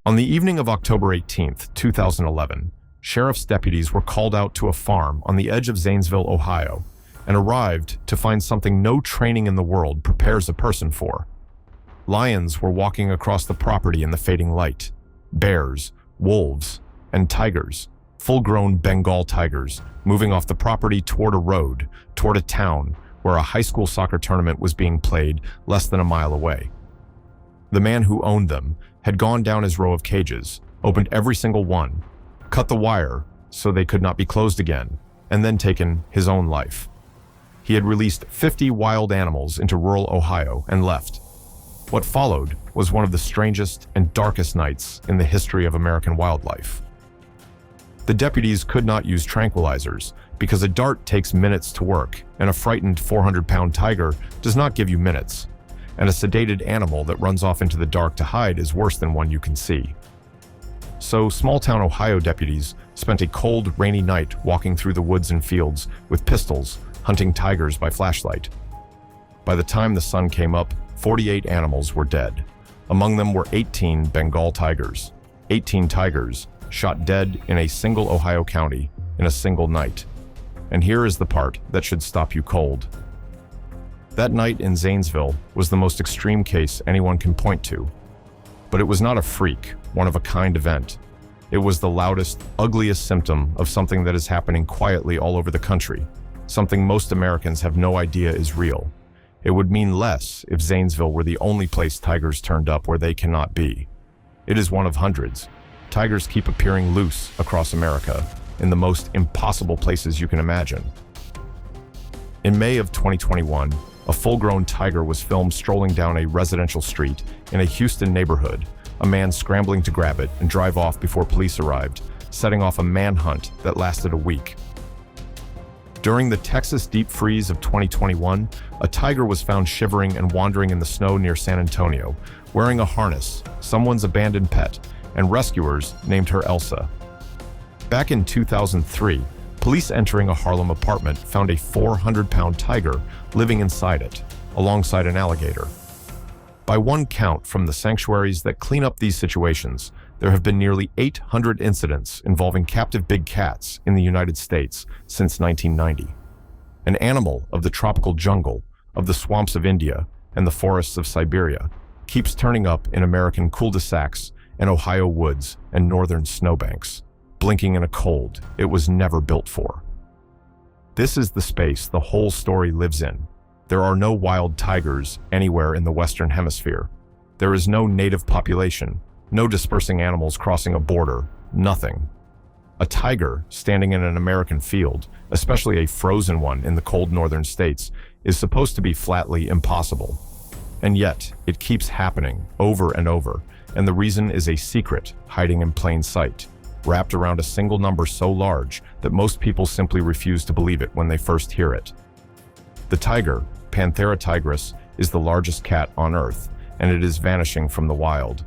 On the evening of October 18th, 2011, sheriff's deputies were called out to a farm on the edge of Zanesville, Ohio, and arrived to find something no training in the world prepares a person for. Lions were walking across the property in the fading light. Bears, wolves, and tigers, full-grown Bengal tigers, moving off the property toward a road, toward a town where a high school soccer tournament was being played less than a mile away. The man who owned them had gone down his row of cages, opened every single one, cut the wire so they could not be closed again, and then taken his own life. He had released 50 wild animals into rural Ohio and left. What followed was one of the strangest and darkest nights in the history of American wildlife. The deputies could not use tranquilizers because a dart takes minutes to work, and a frightened 400-pound tiger does not give you minutes, and a sedated animal that runs off into the dark to hide is worse than one you can see. So small-town Ohio deputies spent a cold, rainy night walking through the woods and fields with pistols, hunting tigers by flashlight. By the time the sun came up, 48 animals were dead. Among them were 18 Bengal tigers. 18 tigers shot dead in a single Ohio county in a single night. And here is the part that should stop you cold. That night in Zanesville was the most extreme case anyone can point to. But it was not a freak, one-of-a-kind event. It was the loudest, ugliest symptom of something that is happening quietly all over the country, something most Americans have no idea is real. It would mean less if Zanesville were the only place tigers turned up where they cannot be. It is one of hundreds. Tigers keep appearing loose across America, in the most impossible places you can imagine. In May of 2021, a full-grown tiger was filmed strolling down a residential street in a Houston neighborhood, a man scrambling to grab it and drive off before police arrived, setting off a manhunt that lasted a week. During the Texas deep freeze of 2021, a tiger was found shivering and wandering in the snow near San Antonio, wearing a harness, someone's abandoned pet, and rescuers named her Elsa. Back in 2003, police entering a Harlem apartment found a 400-pound tiger living inside it, alongside an alligator. By one count from the sanctuaries that clean up these situations, there have been nearly 800 incidents involving captive big cats in the United States since 1990. An animal of the tropical jungle, of the swamps of India, and the forests of Siberia keeps turning up in American cul-de-sacs and Ohio woods and northern snowbanks, blinking in a cold it was never built for. This is the space the whole story lives in. There are no wild tigers anywhere in the Western Hemisphere. There is no native population, no dispersing animals crossing a border, nothing. A tiger standing in an American field, especially a frozen one in the cold northern states, is supposed to be flatly impossible. And yet, it keeps happening over and over, and the reason is a secret hiding in plain sight, wrapped around a single number so large that most people simply refuse to believe it when they first hear it. The tiger, Panthera tigris, is the largest cat on Earth, and it is vanishing from the wild.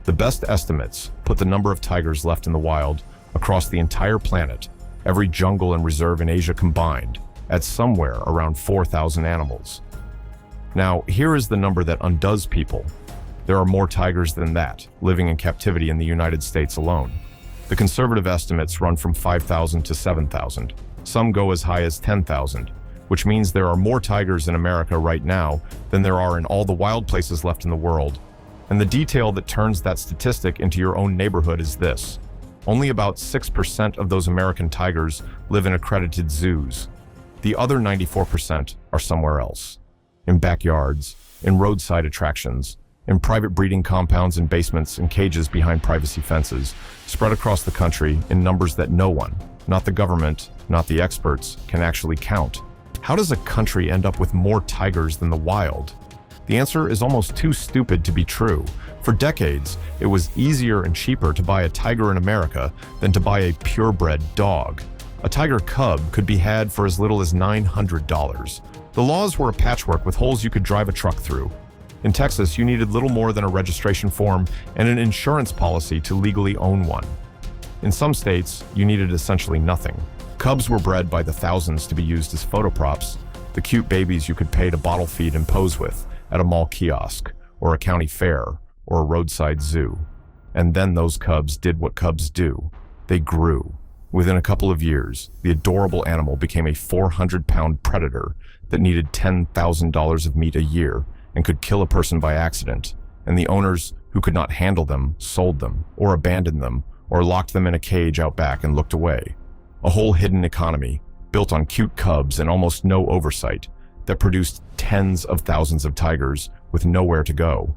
The best estimates put the number of tigers left in the wild across the entire planet, every jungle and reserve in Asia combined, at somewhere around 4,000 animals. Now, here is the number that undoes people. There are more tigers than that, living in captivity in the United States alone. The conservative estimates run from 5,000 to 7,000. Some go as high as 10,000, which means there are more tigers in America right now than there are in all the wild places left in the world. And the detail that turns that statistic into your own neighborhood is this. Only about 6% of those American tigers live in accredited zoos. The other 94% are somewhere else. In backyards, in roadside attractions, in private breeding compounds and basements and cages behind privacy fences, spread across the country in numbers that no one, not the government, not the experts, can actually count. How does a country end up with more tigers than the wild? The answer is almost too stupid to be true. For decades, it was easier and cheaper to buy a tiger in America than to buy a purebred dog. A tiger cub could be had for as little as $900. The laws were a patchwork with holes you could drive a truck through. In Texas, you needed little more than a registration form and an insurance policy to legally own one. In some states, you needed essentially nothing. Cubs were bred by the thousands to be used as photo props, the cute babies you could pay to bottle feed and pose with at a mall kiosk, or a county fair, or a roadside zoo. And then those cubs did what cubs do. They grew. Within a couple of years, the adorable animal became a 400-pound predator that needed $10,000 of meat a year and could kill a person by accident, and the owners who could not handle them sold them, or abandoned them, or locked them in a cage out back and looked away. A whole hidden economy, built on cute cubs and almost no oversight, that produced tens of thousands of tigers with nowhere to go.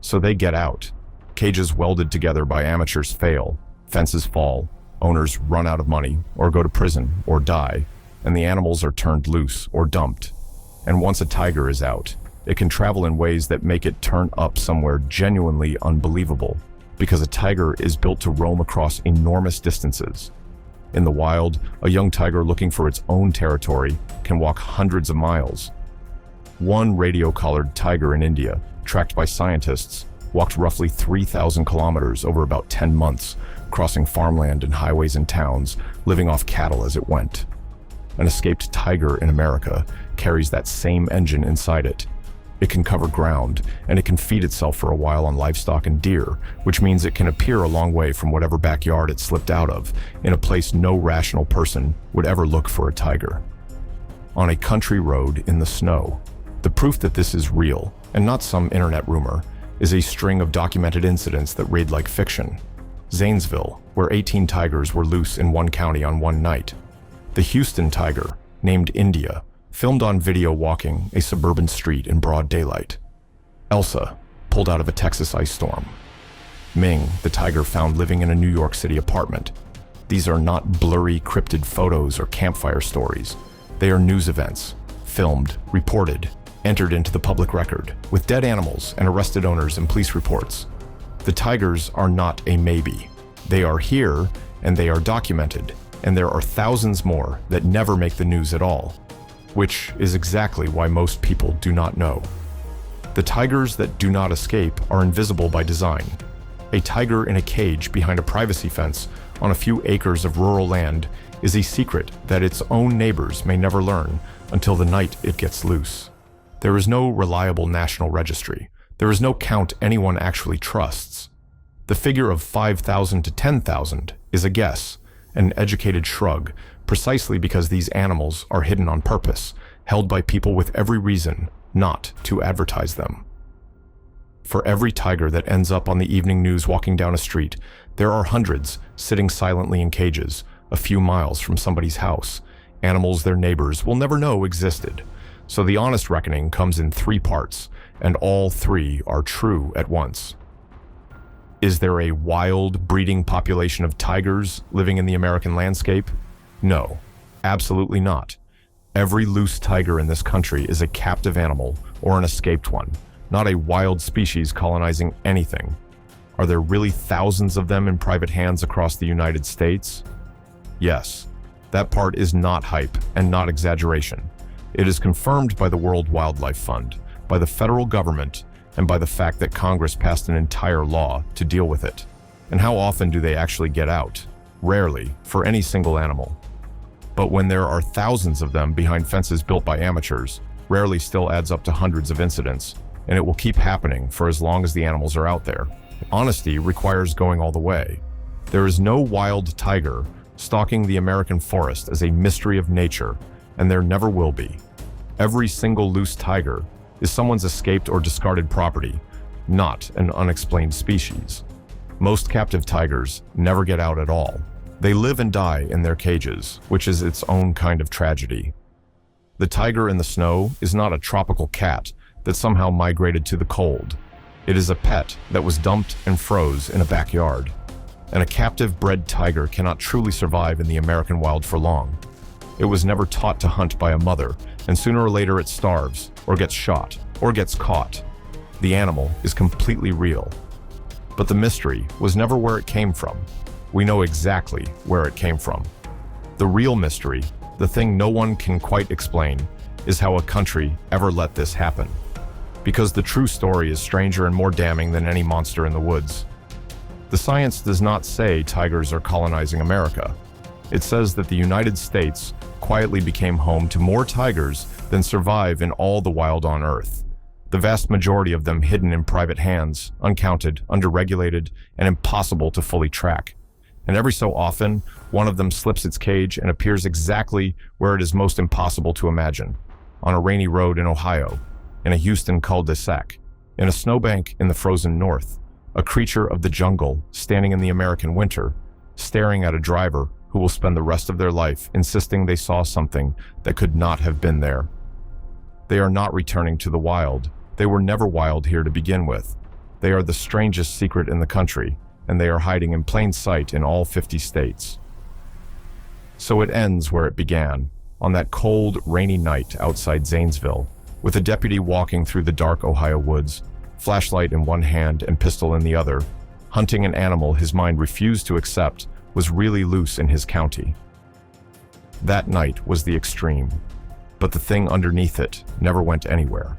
So they get out. Cages welded together by amateurs fail, fences fall, owners run out of money, or go to prison, or die, and the animals are turned loose or dumped. And once a tiger is out, it can travel in ways that make it turn up somewhere genuinely unbelievable, because a tiger is built to roam across enormous distances. In the wild, a young tiger looking for its own territory can walk hundreds of miles. One radio-collared tiger in India, tracked by scientists, walked roughly 3,000 kilometers over about 10 months, crossing farmland and highways and towns, living off cattle as it went. An escaped tiger in America carries that same engine inside it. It can cover ground, and it can feed itself for a while on livestock and deer, which means it can appear a long way from whatever backyard it slipped out of, in a place no rational person would ever look for a tiger. On a country road in the snow. The proof that this is real, and not some internet rumor, is a string of documented incidents that read like fiction. Zanesville, where 18 tigers were loose in one county on one night. The Houston tiger, named India, filmed on video walking a suburban street in broad daylight. Elsa, pulled out of a Texas ice storm. Ming, the tiger found living in a New York City apartment. These are not blurry, cryptid photos or campfire stories. They are news events, filmed, reported, entered into the public record, with dead animals and arrested owners and police reports. The tigers are not a maybe. They are here, and they are documented, and there are thousands more that never make the news at all, which is exactly why most people do not know. The tigers that do not escape are invisible by design. A tiger in a cage behind a privacy fence on a few acres of rural land is a secret that its own neighbors may never learn until the night it gets loose. There is no reliable national registry. There is no count anyone actually trusts. The figure of 5,000 to 10,000 is a guess, an educated shrug, precisely because these animals are hidden on purpose, held by people with every reason not to advertise them. For every tiger that ends up on the evening news walking down a street, there are hundreds sitting silently in cages, a few miles from somebody's house, animals their neighbors will never know existed. So the honest reckoning comes in 3 parts, and all 3 are true at once. Is there a wild breeding population of tigers living in the American landscape? No, absolutely not. Every loose tiger in this country is a captive animal or an escaped one, not a wild species colonizing anything. Are there really thousands of them in private hands across the United States? Yes, that part is not hype and not exaggeration. It is confirmed by the World Wildlife Fund, by the federal government, and by the fact that Congress passed an entire law to deal with it. And how often do they actually get out? Rarely, for any single animal. But when there are thousands of them behind fences built by amateurs, rarely still adds up to hundreds of incidents, and it will keep happening for as long as the animals are out there. Honesty requires going all the way. There is no wild tiger stalking the American forest as a mystery of nature, and there never will be. Every single loose tiger is someone's escaped or discarded property, not an unexplained species. Most captive tigers never get out at all. They live and die in their cages, which is its own kind of tragedy. The tiger in the snow is not a tropical cat that somehow migrated to the cold. It is a pet that was dumped and froze in a backyard. And a captive bred tiger cannot truly survive in the American wild for long. It was never taught to hunt by a mother, and sooner or later it starves, or gets shot, or gets caught. The animal is completely real. But the mystery was never where it came from. We know exactly where it came from. The real mystery, the thing no one can quite explain, is how a country ever let this happen. Because the true story is stranger and more damning than any monster in the woods. The science does not say tigers are colonizing America. It says that the United States quietly became home to more tigers than survive in all the wild on Earth. the vast majority of them hidden in private hands, uncounted, underregulated, and impossible to fully track. And every so often, one of them slips its cage and appears exactly where it is most impossible to imagine: on a rainy road in Ohio, in a Houston cul-de-sac, in a snowbank in the frozen north, a creature of the jungle standing in the American winter, staring at a driver who will spend the rest of their life insisting they saw something that could not have been there. They are not returning to the wild. They were never wild here to begin with. They are the strangest secret in the country, and they are hiding in plain sight in all 50 states. So it ends where it began, on that cold, rainy night outside Zanesville, with a deputy walking through the dark Ohio woods, flashlight in one hand and pistol in the other, hunting an animal his mind refused to accept was really loose in his county. That night was the extreme, but the thing underneath it never went anywhere.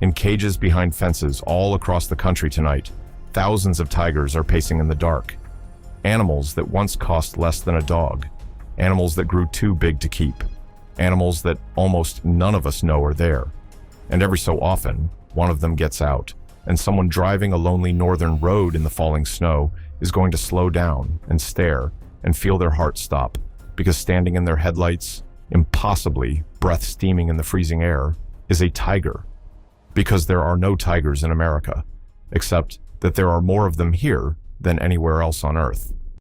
In cages behind fences all across the country tonight, thousands of tigers are pacing in the dark. Animals that once cost less than a dog. Animals that grew too big to keep. Animals that almost none of us know are there. And every so often, one of them gets out, and someone driving a lonely northern road in the falling snow is going to slow down and stare and feel their heart stop, because standing in their headlights, impossibly, breath steaming in the freezing air, is a tiger. Because there are no tigers in America, except that there are more of them here than anywhere else on Earth.